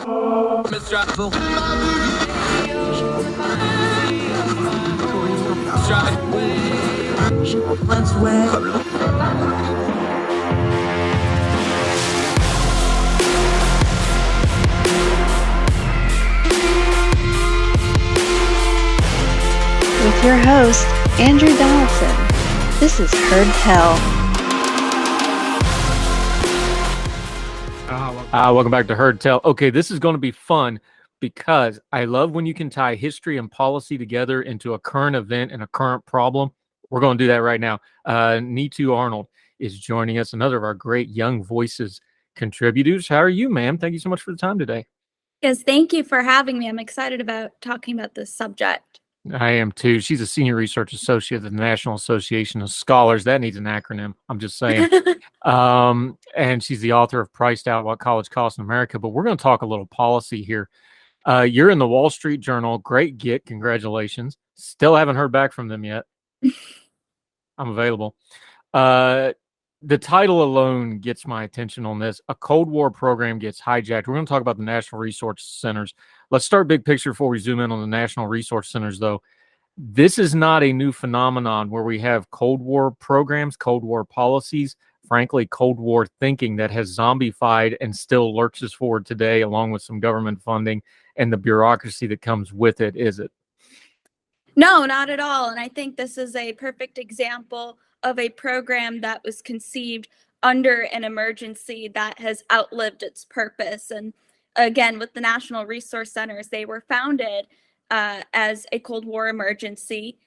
With your host, Andrew Donaldson. This is Heard Tell. Welcome back to Heard Tell. Okay, this is going to be fun because I love when you can tie history and policy together into a current event and a current problem. We're going to do that right now. Neetu Arnold is joining us, another of our great Young Voices contributors. How are you, ma'am? Thank you so much for the time today. Yes, thank you for having me. I'm excited about talking about this subject. I am too. She's a senior research associate at the National Association of Scholars. That needs an acronym. I'm just saying. And she's the author of Priced Out: What College Costs in America. But we're going to talk a little policy here. You're in the Wall Street Journal. Great get. Congratulations. Still haven't heard back from them yet. I'm available. The title alone gets my attention on this. A Cold War program gets hijacked. We're going to talk about the National Resource Centers. Let's start big picture before we zoom in on the National Resource Centers, though. This is not a new phenomenon where we have Cold War programs, Cold War policies, frankly, Cold War thinking that has zombified and still lurches forward today, along with some government funding and the bureaucracy that comes with it, is it? No, not at all. And I think this is a perfect example of a program that was conceived under an emergency that has outlived its purpose. And again, with the National Resource Centers, they were founded as a Cold War emergency.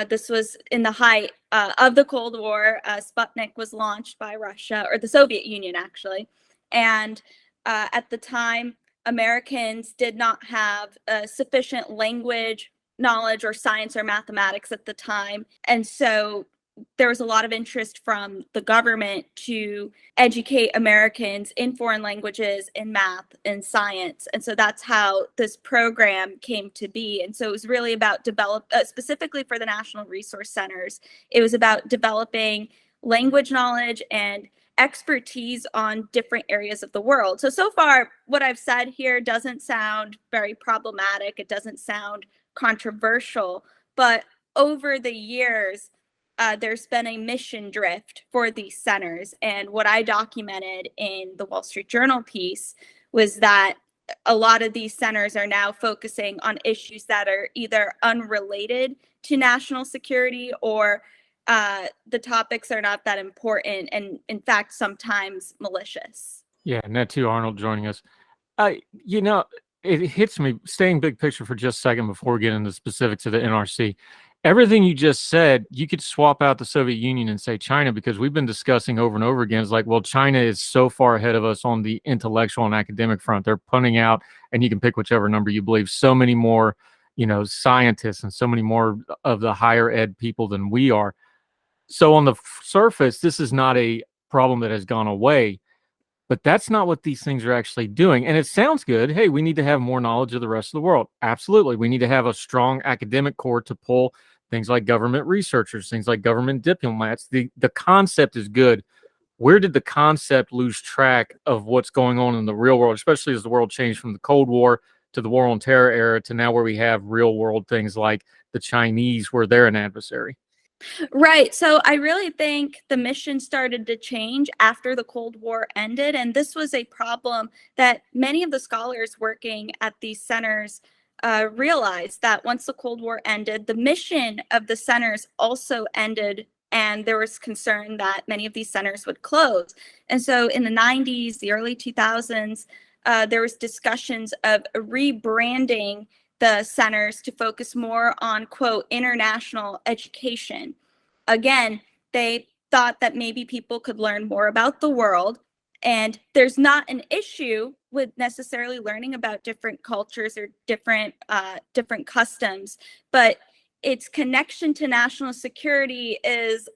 This was in the height of the Cold War. Sputnik was launched by Russia, or the Soviet Union, actually. And at the time, Americans did not have sufficient language knowledge or science or mathematics at the time. And so there was a lot of interest from the government to educate Americans in foreign languages, in math, and science. And so that's how this program came to be. And so it was really about specifically for the National Resource Centers, it was about developing language knowledge and expertise on different areas of the world. So far, what I've said here doesn't sound very problematic. It doesn't sound controversial, but over the years, there's been a mission drift for these centers. And what I documented in the Wall Street Journal piece was that a lot of these centers are now focusing on issues that are either unrelated to national security or the topics are not that important and, in fact, sometimes malicious. Yeah, Neetu Arnold joining us. It hits me, staying big picture for just a second before we get into the specifics of the NRC. Everything you just said, you could swap out the Soviet Union and say China, because we've been discussing over and over again. It's like, well, China is so far ahead of us on the intellectual and academic front. They're punting out, and you can pick whichever number you believe, so many more, scientists and so many more of the higher ed people than we are. So on the surface, this is not a problem that has gone away, but that's not what these things are actually doing. And it sounds good. Hey, we need to have more knowledge of the rest of the world. Absolutely. We need to have a strong academic core to pull things like government researchers, things like government diplomats. The concept is good. Where did the concept lose track of what's going on in the real world, especially as the world changed from the Cold War to the War on Terror era to now where we have real world things like the Chinese, where they're an adversary? Right. So I really think the mission started to change after the Cold War ended. And this was a problem that many of the scholars working at these centers realized, that once the Cold War ended, the mission of the centers also ended. And there was concern that many of these centers would close. And so in the 90s, the early 2000s, there was discussions of rebranding the centers to focus more on, quote, international education. Again, they thought that maybe people could learn more about the world. And there's not an issue with necessarily learning about different cultures or different customs, but its connection to national security is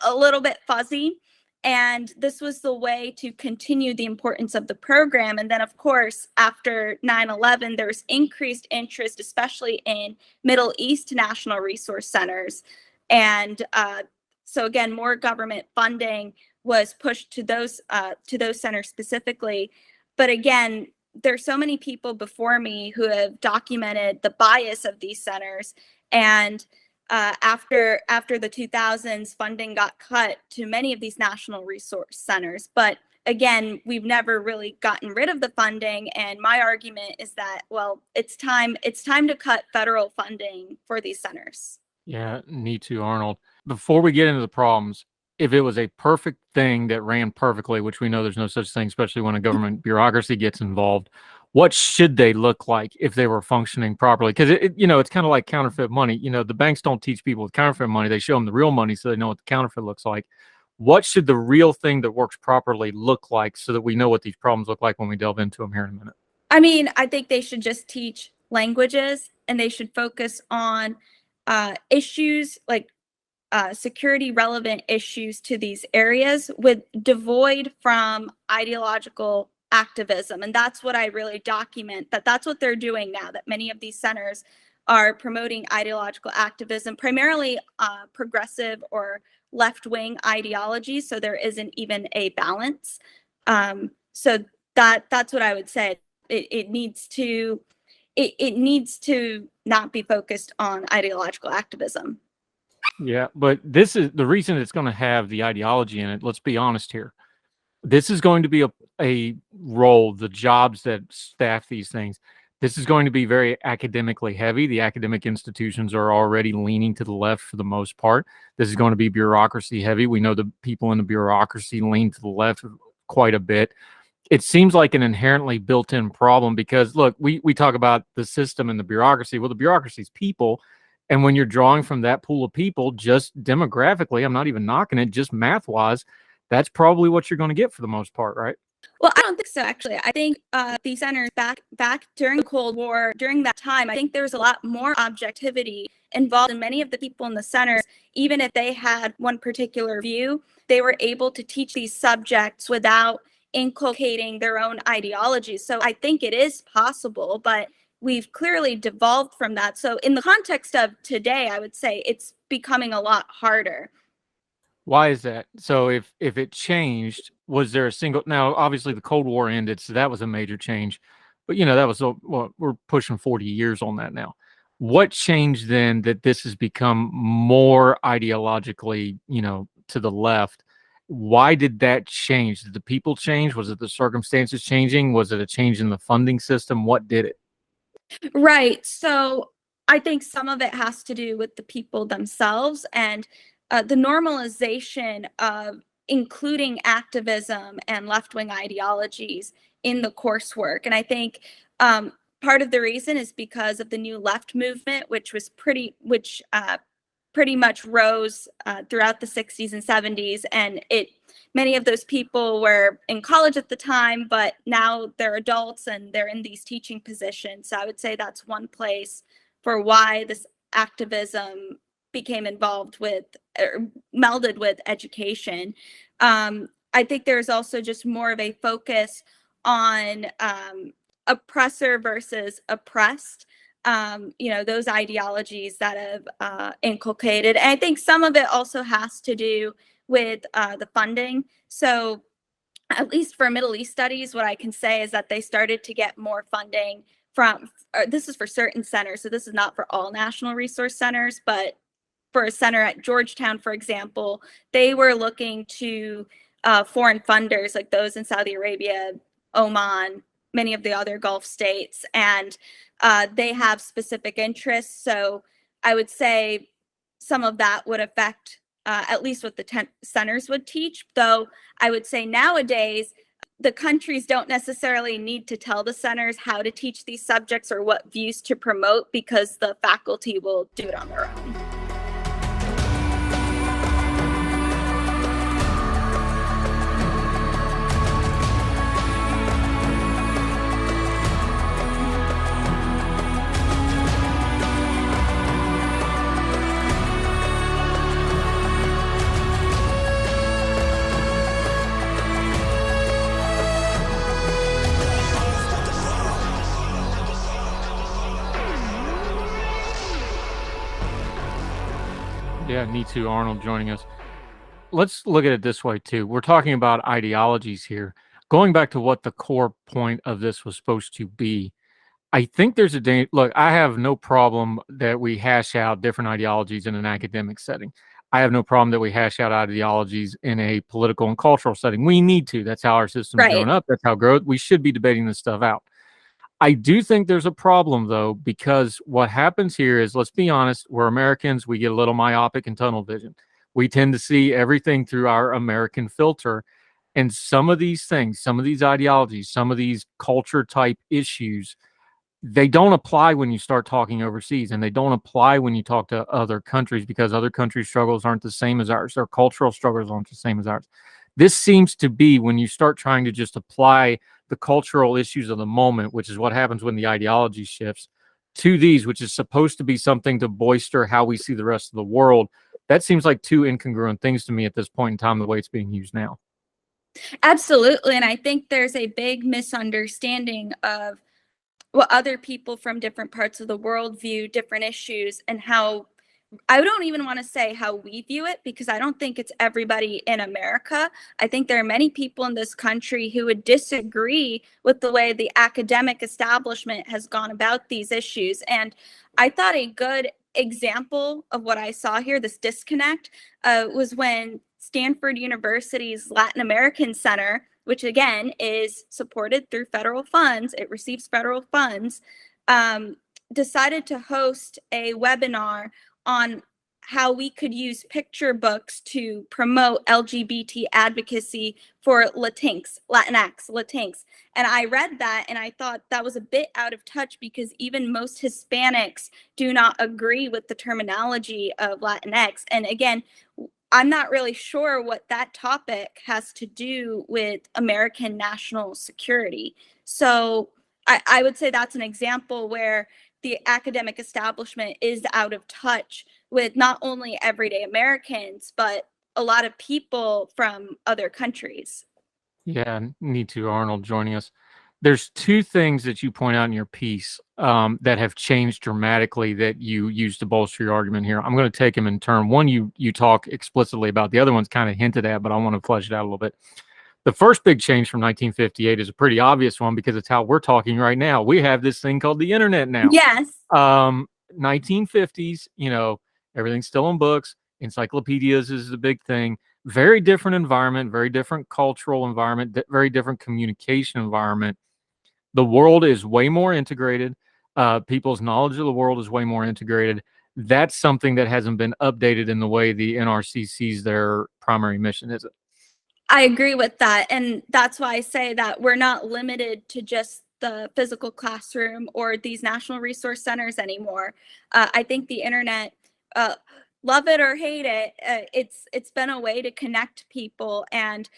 a little bit fuzzy. And this was the way to continue the importance of the program. And then, of course, after 9/11, there was increased interest, especially in Middle East national resource centers. And so, again, more government funding was pushed to those centers specifically. But again, there's so many people before me who have documented the bias of these centers. And after the 2000s, funding got cut to many of these national resource centers. But again, we've never really gotten rid of the funding. And my argument is that, well, it's time to cut federal funding for these centers. Yeah, Neetu Arnold. Before we get into the problems, if it was a perfect thing that ran perfectly, which we know there's no such thing, especially when a government bureaucracy gets involved, what should they look like if they were functioning properly? Because it's kind of like counterfeit money. The banks don't teach people with counterfeit money; they show them the real money so they know what the counterfeit looks like. What should the real thing that works properly look like so that we know what these problems look like when we delve into them here in a minute? I mean, I think they should just teach languages, and they should focus on issues like security relevant issues to these areas with devoid from ideological activism. And that's what I really document, that's what they're doing now, that many of these centers are promoting ideological activism, primarily progressive or left-wing ideologies. So there isn't even a balance. So that's what I would say. It needs to not be focused on ideological activism. Yeah, but this is the reason it's going to have the ideology in it. Let's be honest here. This is going to be a role, the jobs that staff these things. This is going to be very academically heavy. The academic institutions are already leaning to the left for the most part. This is going to be bureaucracy heavy. We know the people in the bureaucracy lean to the left quite a bit. It seems like an inherently built-in problem because, look, we talk about the system and the bureaucracy. Well, the bureaucracy is people. And when you're drawing from that pool of people, just demographically, I'm not even knocking it, just math-wise, that's probably what you're going to get for the most part, right? Well, I don't think so, actually. I think these centers back during the Cold War, during that time, I think there was a lot more objectivity involved in many of the people in the centers. Even if they had one particular view, they were able to teach these subjects without inculcating their own ideologies. So I think it is possible, but we've clearly devolved from that. So in the context of today, I would say it's becoming a lot harder. Why is that? So if it changed, was there a single, now obviously the Cold War ended, so that was a major change, but that was, well, we're pushing 40 years on that now. What changed then that this has become more ideologically, to the left? Why did that change? Did the people change? Was it the circumstances changing? Was it a change in the funding system? What did it? Right. So I think some of it has to do with the people themselves and the normalization of including activism and left-wing ideologies in the coursework. And I think part of the reason is because of the New Left movement, which pretty much rose throughout the 60s and 70s. And many of those people were in college at the time, but now they're adults and they're in these teaching positions. So I would say that's one place for why this activism became involved with or melded with education. I think there's also just more of a focus on oppressor versus oppressed. Those ideologies that have inculcated. And I think some of it also has to do with the funding. So at least for Middle East studies, what I can say is that they started to get more funding this is for certain centers. So this is not for all national resource centers, but for a center at Georgetown, for example, they were looking to foreign funders like those in Saudi Arabia, Oman, many of the other Gulf states, and they have specific interests. So I would say some of that would affect at least what the centers would teach, though I would say nowadays the countries don't necessarily need to tell the centers how to teach these subjects or what views to promote because the faculty will do it on their own. Yeah, Neetu Arnold joining us. Let's look at it this way too. We're talking about ideologies here. going back to what the core point of this was supposed to be, I think there's a danger. Look, I have no problem that we hash out different ideologies in an academic setting. I have no problem that we hash out ideologies in a political and cultural setting. We need to. That's how our system's Right. grown up. That's how growth. We should be debating this stuff out. I do think there's a problem, though, because what happens here is, let's be honest, we're Americans. We get a little myopic and tunnel vision. We tend to see everything through our American filter. And some of these things, some of these ideologies, some of these culture type issues, they don't apply when you start talking overseas, and they don't apply when you talk to other countries, because other countries' struggles aren't the same as ours. Their cultural struggles aren't the same as ours. This seems to be when you start trying to just apply the cultural issues of the moment, which is what happens when the ideology shifts, to these, which is supposed to be something to bolster how we see the rest of the world. That seems like two incongruent things to me at this point in time, the way it's being used now. Absolutely. And I think there's a big misunderstanding of what other people from different parts of the world view different issues, and how I don't even want to say how we view it, because I don't think it's everybody in America. I think there are many people in this country who would disagree with the way the academic establishment has gone about these issues. And I thought a good example of what I saw here, this disconnect, was when Stanford University's Latin American Center, which again is supported through federal funds, it receives federal funds, decided to host a webinar on how we could use picture books to promote LGBT advocacy for Latinx, Latinx, Latinx. And I read that and I thought that was a bit out of touch, because even most Hispanics do not agree with the terminology of Latinx. And again, I'm not really sure what that topic has to do with American national security. So I would say that's an example where the academic establishment is out of touch with not only everyday Americans, but a lot of people from other countries. Yeah, Neetu Arnold joining us. There's two things that you point out in your piece that have changed dramatically that you use to bolster your argument here. I'm going to take them in turn. One, you talk explicitly about. The other one's kind of hinted at, but I want to flesh it out a little bit. The first big change from 1958 is a pretty obvious one, because it's how we're talking right now. We have this thing called the internet now. Yes. 1950s, everything's still in books. Encyclopedias is the big thing. Very different environment, very different cultural environment, very different communication environment. The world is way more integrated. People's knowledge of the world is way more integrated. That's something that hasn't been updated in the way the NRC sees their primary mission, is it? I agree with that. And that's why I say that we're not limited to just the physical classroom or these national resource centers anymore. I think the internet, love it or hate it, it's been a way to connect people, and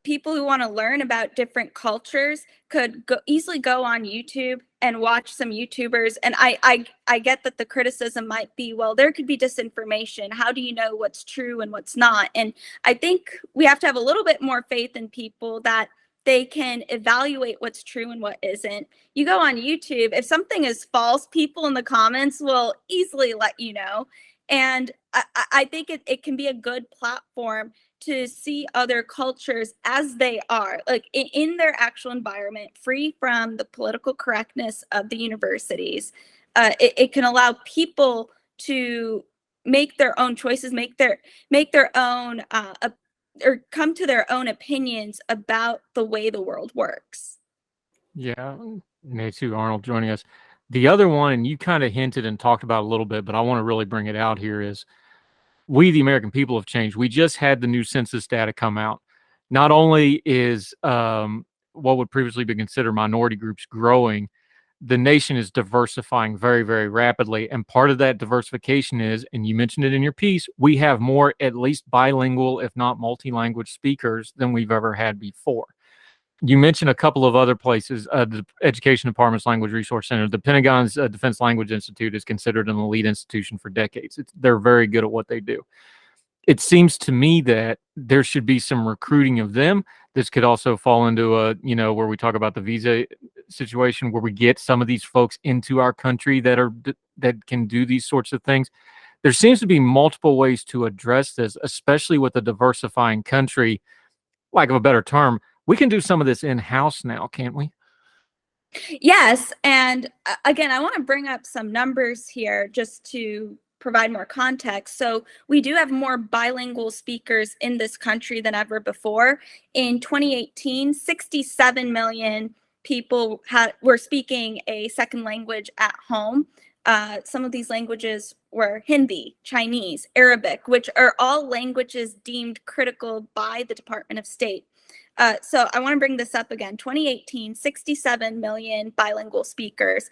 people who want to learn about different cultures could easily go on YouTube and watch some YouTubers. And I get that the criticism might be, well, there could be disinformation. How do you know what's true and what's not? And I think we have to have a little bit more faith in people that they can evaluate what's true and what isn't. You go on YouTube, if something is false, people in the comments will easily let you know. And I think it can be a good platform to see other cultures as they are, like in their actual environment, free from the political correctness of the universities. It can allow people to make their own choices, make their own, or come to their own opinions about the way the world works. Yeah, Neetu Arnold joining us. The other one, and you kind of hinted and talked about a little bit, but I want to really bring it out here, is we, the American people, have changed. We just had the new census data come out. Not only is what would previously be considered minority groups growing, the nation is diversifying very, very rapidly. And part of that diversification is, and you mentioned it in your piece, we have more at least bilingual, if not multi-language speakers than we've ever had before. You mentioned a couple of other places, the Education Department's Language Resource Center. The Pentagon's Defense Language Institute is considered an elite institution for decades. They're very good at what they do. It seems to me that there should be some recruiting of them. This could also fall into a, where we talk about the visa situation, where we get some of these folks into our country that can do these sorts of things. There seems to be multiple ways to address this, especially with a diversifying country, lack of a better term. We can do some of this in-house now, can't we? Yes, and again, I want to bring up some numbers here just to provide more context. So we do have more bilingual speakers in this country than ever before. In 2018, 67 million people were speaking a second language at home. Some of these languages were Hindi, Chinese, Arabic, which are all languages deemed critical by the Department of State. So I want to bring this up again. 2018, 67 million bilingual speakers.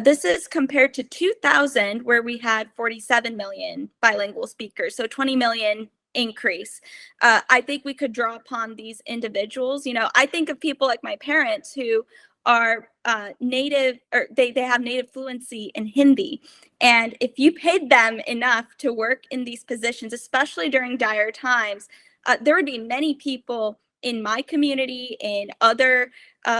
This is compared to 2000, where we had 47 million bilingual speakers. So 20 million increase. I think we could draw upon these individuals. You know, I think of people like my parents who are native, or they have native fluency in Hindi. And if you paid them enough to work in these positions, especially during dire times, there would be many people in my community, in other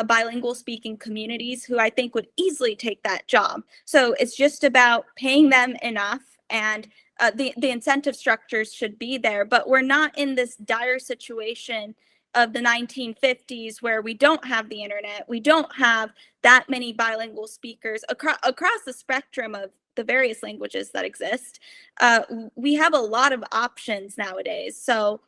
bilingual speaking communities who I think would easily take that job. So it's just about paying them enough, and the incentive structures should be there. But we're not in this dire situation of the 1950s where we don't have the internet, we don't have that many bilingual speakers across the spectrum of the various languages that exist. We have a lot of options nowadays. So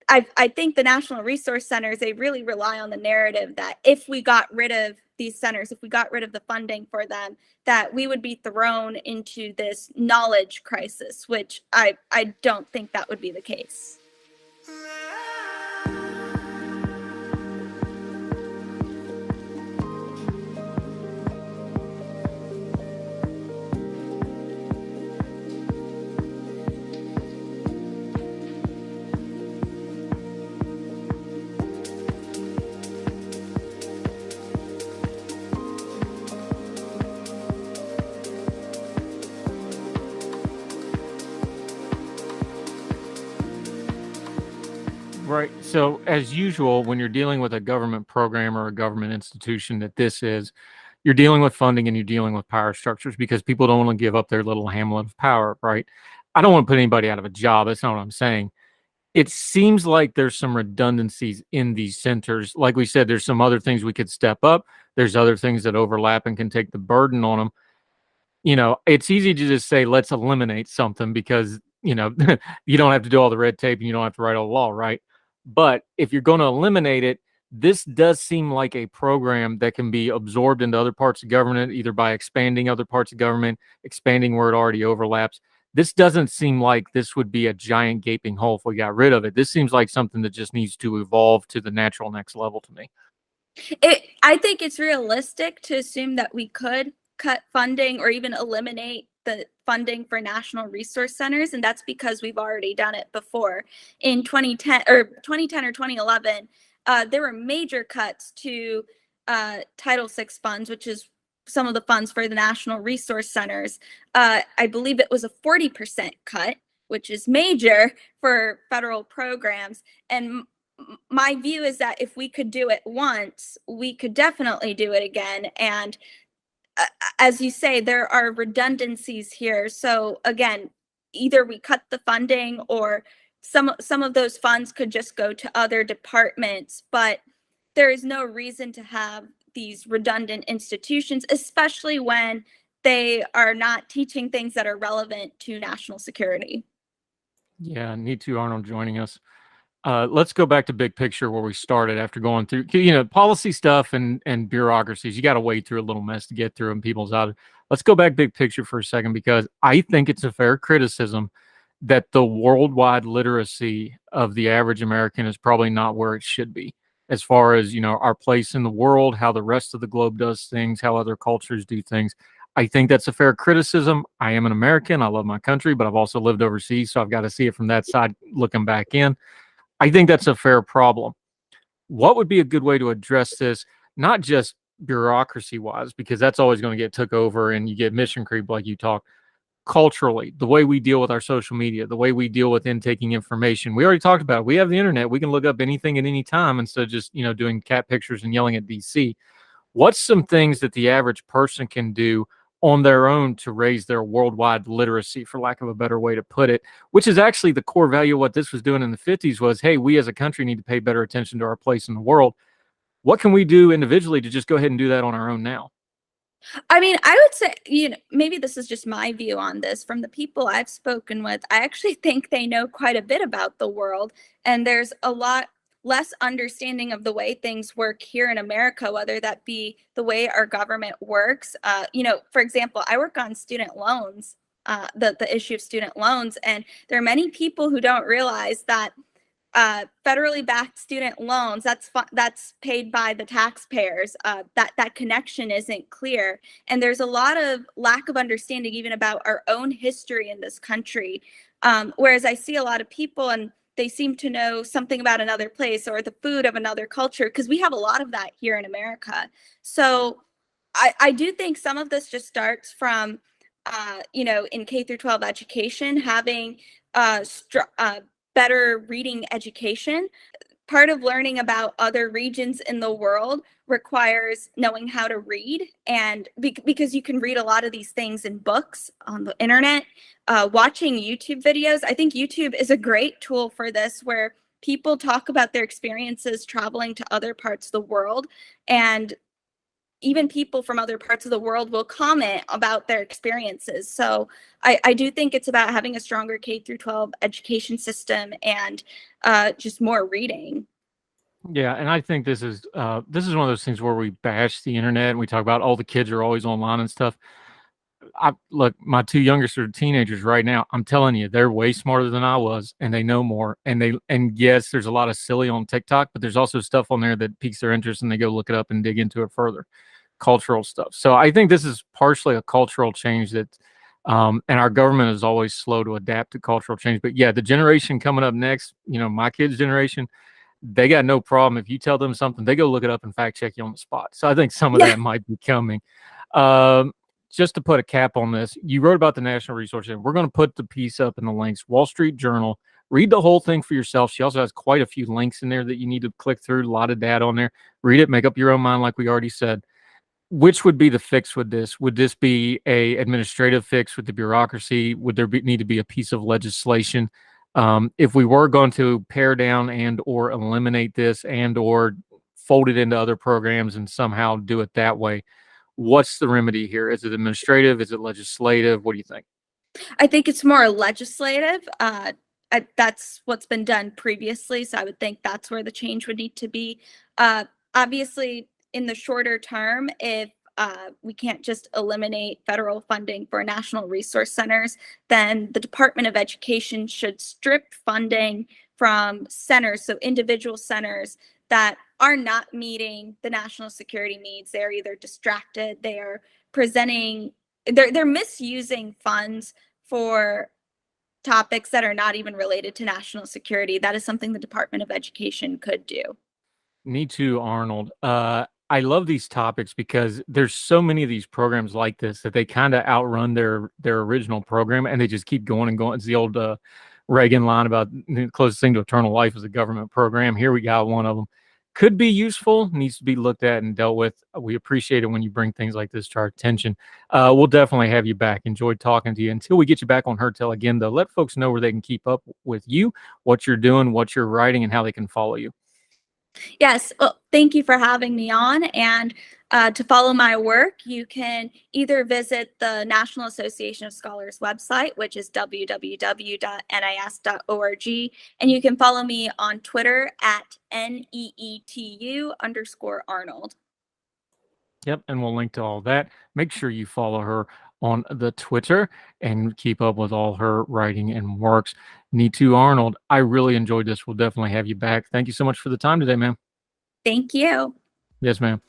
I think the National Resource Centers, they really rely on the narrative that if we got rid of these centers, if we got rid of the funding for them, that we would be thrown into this knowledge crisis, which I don't think that would be the case. Right. So, as usual, when you're dealing with a government program or a government institution that this is, you're dealing with funding and you're dealing with power structures because people don't want to give up their little hamlet of power, right? I don't want to put anybody out of a job. That's not what I'm saying. It seems like there's some redundancies in these centers. Like we said, there's some other things we could step up. There's other things that overlap and can take the burden on them. You know, it's easy to just say, let's eliminate something because, you know, you don't have to do all the red tape and you don't have to write all the law, right? But if you're going to eliminate it, this does seem like a program that can be absorbed into other parts of government, either by expanding other parts of government, expanding where it already overlaps. This doesn't seem like this would be a giant gaping hole if we got rid of it. This seems like something that just needs to evolve to the natural next level to me. I think it's realistic to assume that we could cut funding or even eliminate the funding for national resource centers, and that's because we've already done it before. In 2010 or 2011, there were major cuts to Title VI funds, which is some of the funds for the national resource centers. I believe it was a 40% cut, which is major for federal programs. And my view is that if we could do it once, we could definitely do it again. And as you say, there are redundancies here. So again, either we cut the funding or some of those funds could just go to other departments, but there is no reason to have these redundant institutions, especially when they are not teaching things that are relevant to national security. Yeah, Neetu Arnold joining us. Let's go back to big picture where we started after going through, you know, policy stuff and bureaucracies. You got to wade through a little mess to get through and people's out. Let's go back big picture for a second, because I think it's a fair criticism that the worldwide literacy of the average American is probably not where it should be, as far as, you know, our place in the world, how the rest of the globe does things, how other cultures do things. I think that's a fair criticism. I am an American. I love my country, but I've also lived overseas, so I've got to see it from that side looking back in. I think that's a fair problem. What would be a good way to address this, not just bureaucracy-wise, because that's always going to get took over and you get mission creep like you talk, culturally, the way we deal with our social media, the way we deal with intaking information. We already talked about it. We have the internet. We can look up anything at any time instead of just, you know, doing cat pictures and yelling at DC. What's some things that the average person can do on their own to raise their worldwide literacy, for lack of a better way to put it, which is actually the core value of what this was doing in the 50s was, hey, we as a country need to pay better attention to our place in the world. What can we do individually to just go ahead and do that on our own now? I mean, I would say, maybe this is just my view on this. From the people I've spoken with, I actually think they know quite a bit about the world, and there's a lot less understanding of the way things work here in America, whether that be the way our government works. For example, I work on student loans, the issue of student loans, and there are many people who don't realize that federally backed student loans, that's paid by the taxpayers. That connection isn't clear, and there's a lot of lack of understanding even about our own history in this country. Whereas I see a lot of people and they seem to know something about another place or the food of another culture, because we have a lot of that here in America. So I do think some of this just starts from in K through 12 education, having better reading education. Part of learning about other regions in the world requires knowing how to read, and because you can read a lot of these things in books, on the internet, watching YouTube videos. I think YouTube is a great tool for this, where people talk about their experiences traveling to other parts of the world, and even people from other parts of the world will comment about their experiences. So I do think it's about having a stronger K through 12 education system and just more reading. Yeah, and I think this is one of those things where we bash the internet and we talk about all the kids are always online and stuff. Look, my two youngest are teenagers right now. I'm telling you, they're way smarter than I was, and they know more. And yes, there's a lot of silly on TikTok, but there's also stuff on there that piques their interest, and they go look it up and dig into it further. Cultural stuff. So I think this is partially a cultural change that, and our government is always slow to adapt to cultural change. But yeah, the generation coming up next, my kids' generation, they got no problem. If you tell them something, they go look it up and fact check you on the spot. So I think some of that might be coming. Just to put a cap on this, you wrote about the National Resource Center. We're going to put the piece up in the links. Wall Street Journal. Read the whole thing for yourself. She also has quite a few links in there that you need to click through. A lot of data on there. Read it. Make up your own mind, like we already said. Which would be the fix with this? Would this be a administrative fix with the bureaucracy? Would there need to be a piece of legislation? If we were going to pare down and or eliminate this and or fold it into other programs and somehow do it that way, what's the remedy here? Is it administrative? Is it legislative? What do you think? I think it's more legislative. That's what's been done previously, so I would think that's where the change would need to be. Obviously, in the shorter term, if we can't just eliminate federal funding for national resource centers, then the Department of Education should strip funding from centers, so individual centers that are not meeting the national security needs. They're either distracted, they're misusing funds for topics that are not even related to national security. That is something the Department of Education could do. Neetu Arnold. I love these topics because there's so many of these programs like this that they kind of outrun their original program, and they just keep going and going. It's the old Reagan line about the closest thing to eternal life is a government program. Here we got one of them. Could be useful, needs to be looked at and dealt with. We appreciate it when you bring things like this to our attention. We'll definitely have you back. Enjoyed talking to you. Until we get you back on Her Tell again, though, let folks know where they can keep up with you, what you're doing, what you're writing, and how they can follow you. Yes, well, thank you for having me on. And to follow my work, you can either visit the National Association of Scholars website, which is www.nis.org, and you can follow me on Twitter at NEETU_Arnold. Yep, and we'll link to all that. Make sure you follow her on the Twitter and keep up with all her writing and works. Neetu Arnold, I really enjoyed this. We'll definitely have you back. Thank you so much for the time today, ma'am. Thank you. Yes, ma'am.